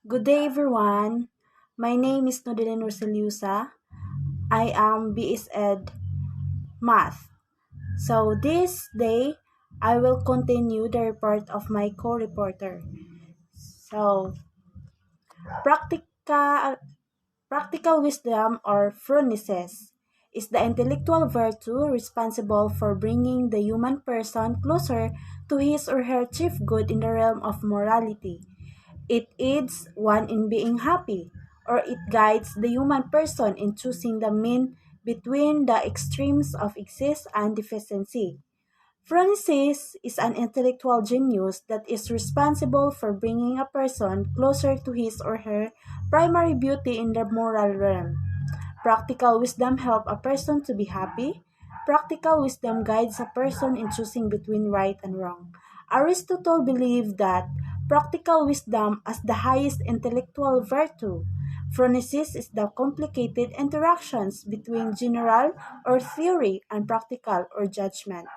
Good day, everyone. My name is Nodeline Roseliusa. I am BS Ed Math. So this day, I will continue the report of my co-reporter. So, practical, practical wisdom or phronesis is the intellectual virtue responsible for bringing the human person closer to his or her chief good in the realm of morality. It aids one in being happy, or it guides the human person in choosing the mean between the extremes of excess and deficiency. Phronesis is an intellectual genius that is responsible for bringing a person closer to his or her primary beauty in the moral realm. Practical wisdom helps a person to be happy. Practical wisdom guides a person in choosing between right and wrong. Aristotle believed that practical wisdom as the highest intellectual virtue. Phronesis is the complicated interactions between general or theory and practical or judgment.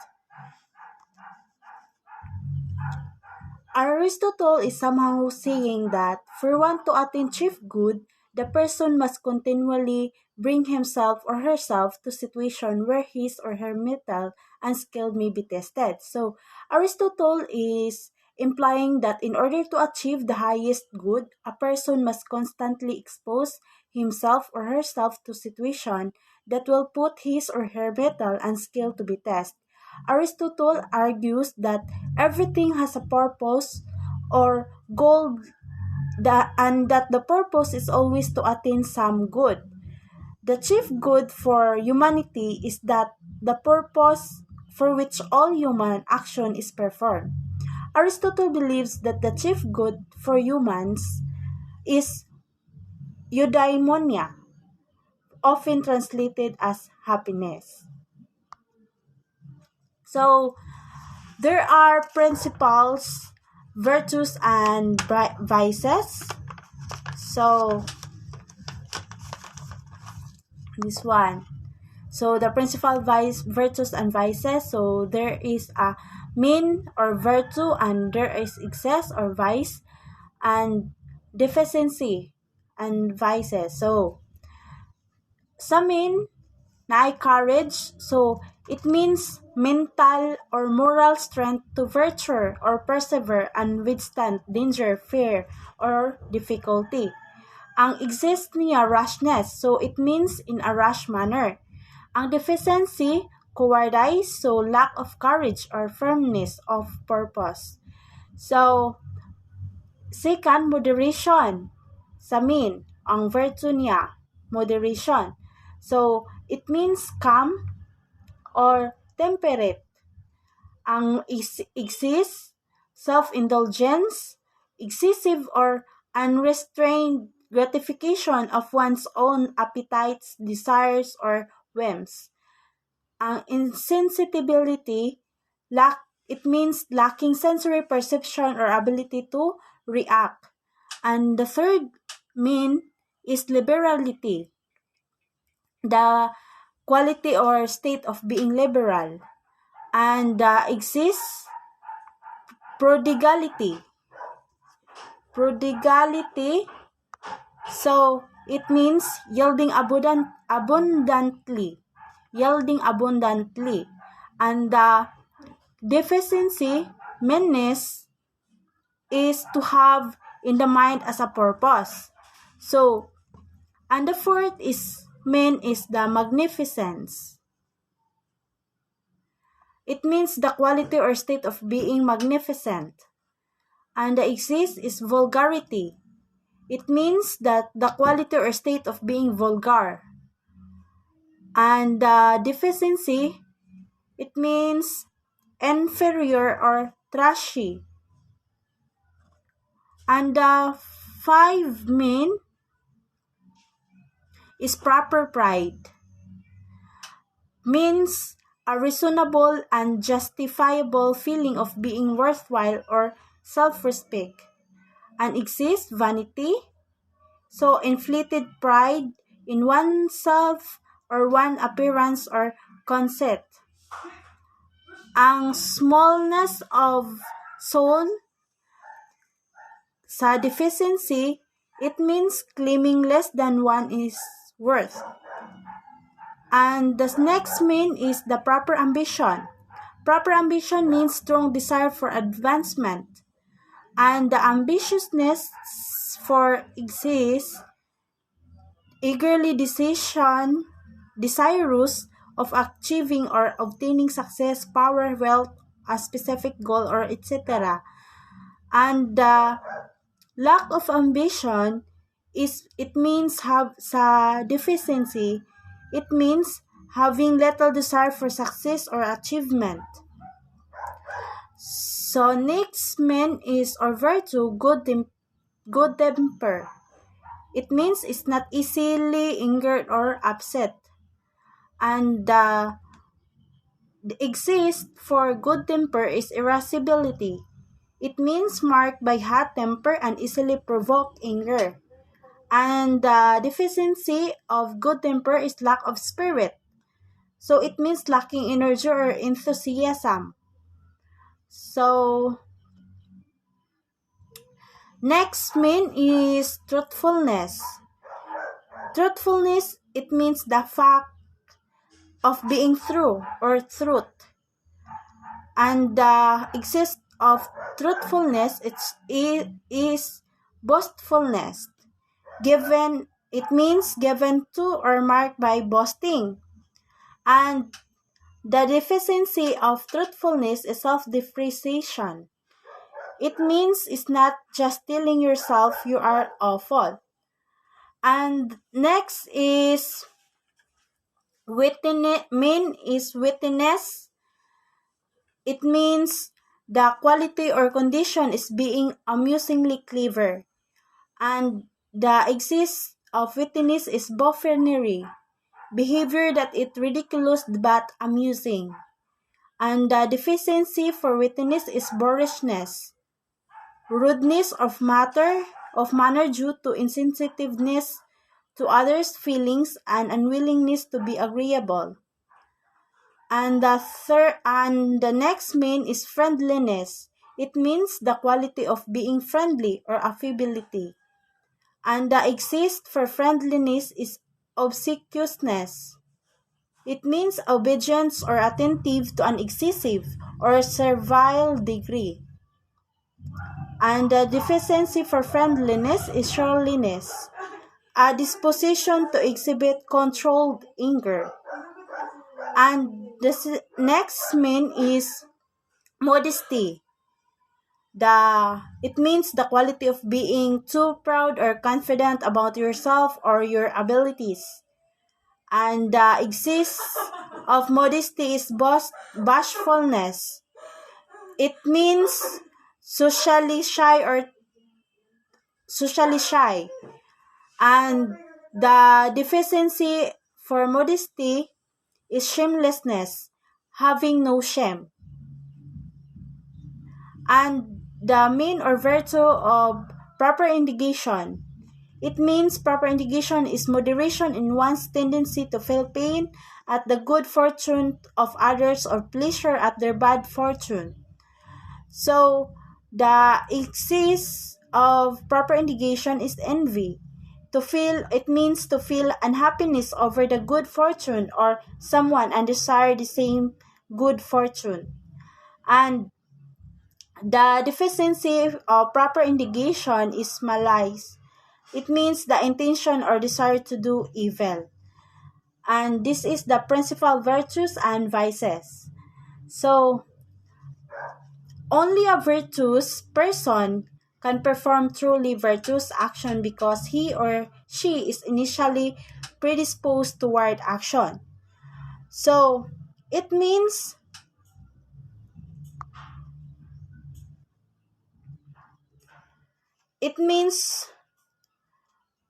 Aristotle is somehow saying that for one to attain chief good, the person must continually bring himself or herself to situation where his or her mettle and skill may be tested. So Aristotle is implying that in order to achieve the highest good, a person must constantly expose himself or herself to situation that will put his or her mettle and skill to be tested. Aristotle argues that everything has a purpose or goal and that the purpose is always to attain some good. The chief good for humanity is that the purpose for which all human action is performed. Aristotle believes that the chief good for humans is eudaimonia, often translated as happiness. So, there are principles, virtues, and vices. So, this one. So, the principal virtues and vices. So, there is a mean or virtue, and there is excess or vice, and deficiency and vices. So, sa mean, na courage. So, it means mental or moral strength to virtue or persevere and withstand danger, fear, or difficulty. Ang exist niya rashness. So, it means in a rash manner. Ang deficiency, cowardice. So, lack of courage or firmness of purpose. So, second, moderation. Sa mean, ang virtue niya, moderation. So, it means calm or temperate. Ang exist, self-indulgence, excessive or unrestrained gratification of one's own appetites, desires, or whims. Ang insensibility, it means lacking sensory perception or ability to react. And the third mean is liberality, the quality or state of being liberal. And exists prodigality. Prodigality, so it means yielding abundantly. Yielding abundantly. And the deficiency, meanness, is to have in the mind as a purpose. So, and the fourth is the magnificence. It means the quality or state of being magnificent. And the exist is vulgarity. It means that the quality or state of being vulgar. And the deficiency, it means inferior or trashy. And the five mean is proper pride. Means a reasonable and justifiable feeling of being worthwhile or self-respect. And exists vanity, so inflated pride in oneself or one appearance or conceit. Ang smallness of soul, sa deficiency, It means claiming less than one is worth. And the next mean is the proper ambition. Proper ambition means strong desire for advancement. And the ambitiousness for exists, eagerly desirous of achieving or obtaining success, power, wealth, a specific goal, or etc. And the lack of ambition it means have sa deficiency. It means having little desire for success or achievement. So next mean is or virtue good temper. It means it's not easily angered or upset. And the exist for good temper is irascibility. It means marked by hot temper and easily provoked anger. And the deficiency of good temper is lack of spirit. So it means lacking energy or enthusiasm. So next mean is truthfulness. Truthfulness, it means the fact of being true or truth. And the exist of truthfulness is boastfulness. It means given to or marked by boasting. And the deficiency of truthfulness is self-depreciation. It means it's not just telling yourself you are awful. And next is wittiness. It means the quality or condition is being amusingly clever. And the exist of wittiness is buffoonery, behavior that is ridiculous but amusing. And the deficiency for wittiness is boorishness, rudeness of manner due to insensitiveness to others' feelings and unwillingness to be agreeable. And the next mean is friendliness. It means the quality of being friendly or affability. And the exist for friendliness is obsequiousness. It means obedience or attentive to an excessive or servile degree. And the deficiency for friendliness is shoreliness, a disposition to exhibit controlled anger. And the next mean is modesty. It means the quality of being too proud or confident about yourself or your abilities. And the exist of modesty is bashfulness. It means socially shy. And the deficiency for modesty is shamelessness, having no shame. And the mean or virtue of proper indication. It means proper indication is moderation in one's tendency to feel pain at the good fortune of others or pleasure at their bad fortune. So, the excess of proper indication is envy. It means to feel unhappiness over the good fortune or someone and desire the same good fortune. And the deficiency of proper indication is malice. It means the intention or desire to do evil. And this is the principal virtues and vices. So, only a virtuous person can perform truly virtuous action because he or she is initially predisposed toward action. So, it means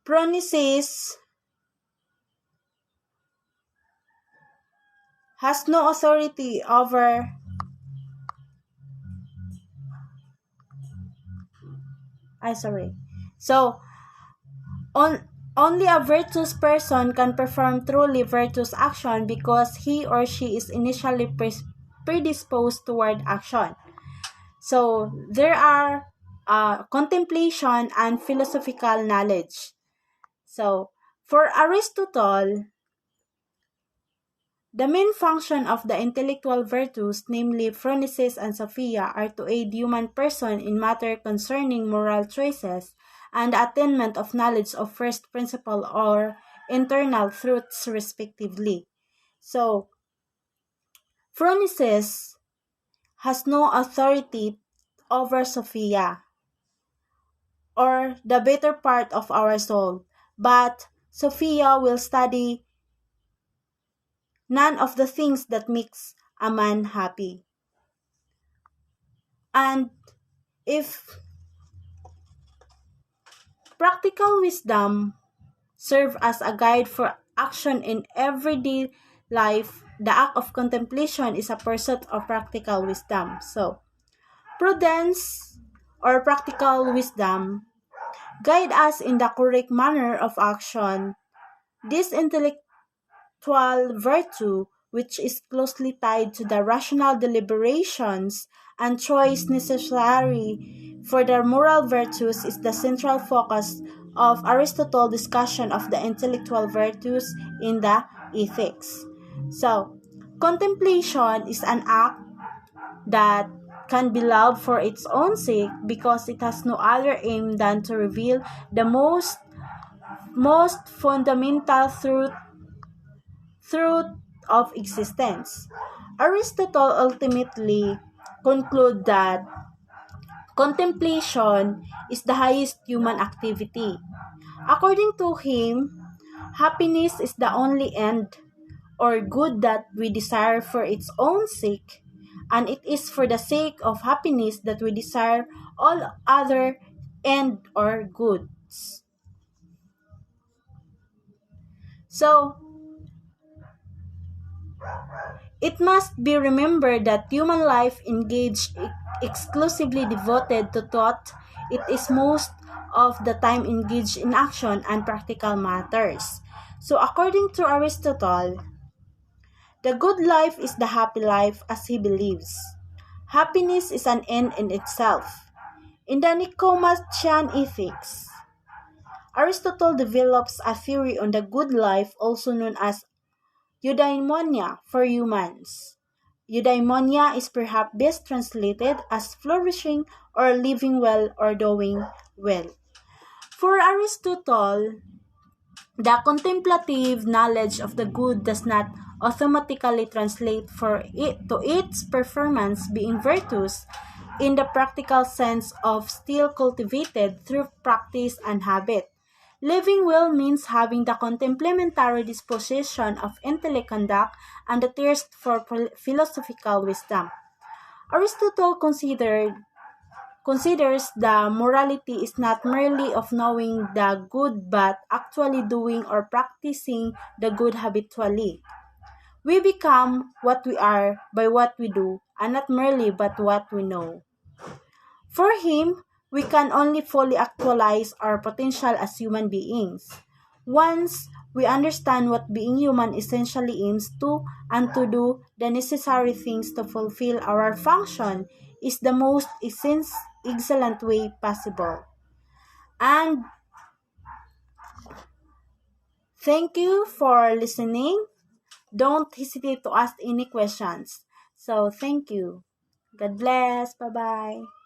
Pronisis has no authority over So, only a virtuous person can perform truly virtuous action because he or she is initially predisposed toward action. So, there are contemplation, and philosophical knowledge. So, for Aristotle, the main function of the intellectual virtues, namely phronesis and sophia, are to aid human person in matter concerning moral choices and the attainment of knowledge of first principle or internal truths respectively. So, phronesis has no authority over sophia, or the better part of our soul, but sophia will study none of the things that makes a man happy. And if practical wisdom serve as a guide for action in everyday life, the act of contemplation is a pursuit of practical wisdom. So, prudence or practical wisdom guide us in the correct manner of action. This intellectual virtue, which is closely tied to the rational deliberations and choice necessary for the moral virtues, is the central focus of Aristotle's discussion of the intellectual virtues in the Ethics. So, contemplation is an act that can be loved for its own sake because it has no other aim than to reveal the most fundamental truth of existence. Aristotle ultimately concluded that contemplation is the highest human activity. According to him, happiness is the only end or good that we desire for its own sake, and it is for the sake of happiness that we desire all other end or goods. So, it must be remembered that human life engaged exclusively devoted to thought, it is most of the time engaged in action and practical matters. So according to Aristotle, the good life is the happy life as he believes. Happiness is an end in itself. In the Nicomachean Ethics, Aristotle develops a theory on the good life also known as eudaimonia for humans. Eudaimonia is perhaps best translated as flourishing or living well or doing well. For Aristotle, the contemplative knowledge of the good does not automatically translate for it to its performance being virtues in the practical sense of still cultivated through practice and habit. Living well means having the complementary disposition of intellect conduct and the thirst for philosophical wisdom. Aristotle considers the morality is not merely of knowing the good but actually doing or practicing the good habitually. We become what we are by what we do, and not merely but what we know. For him, we can only fully actualize our potential as human beings once we understand what being human essentially aims to, and to do the necessary things to fulfill our function is the most excellent way possible. And thank you for listening. Don't hesitate to ask any questions. So thank you. God bless. Bye-bye.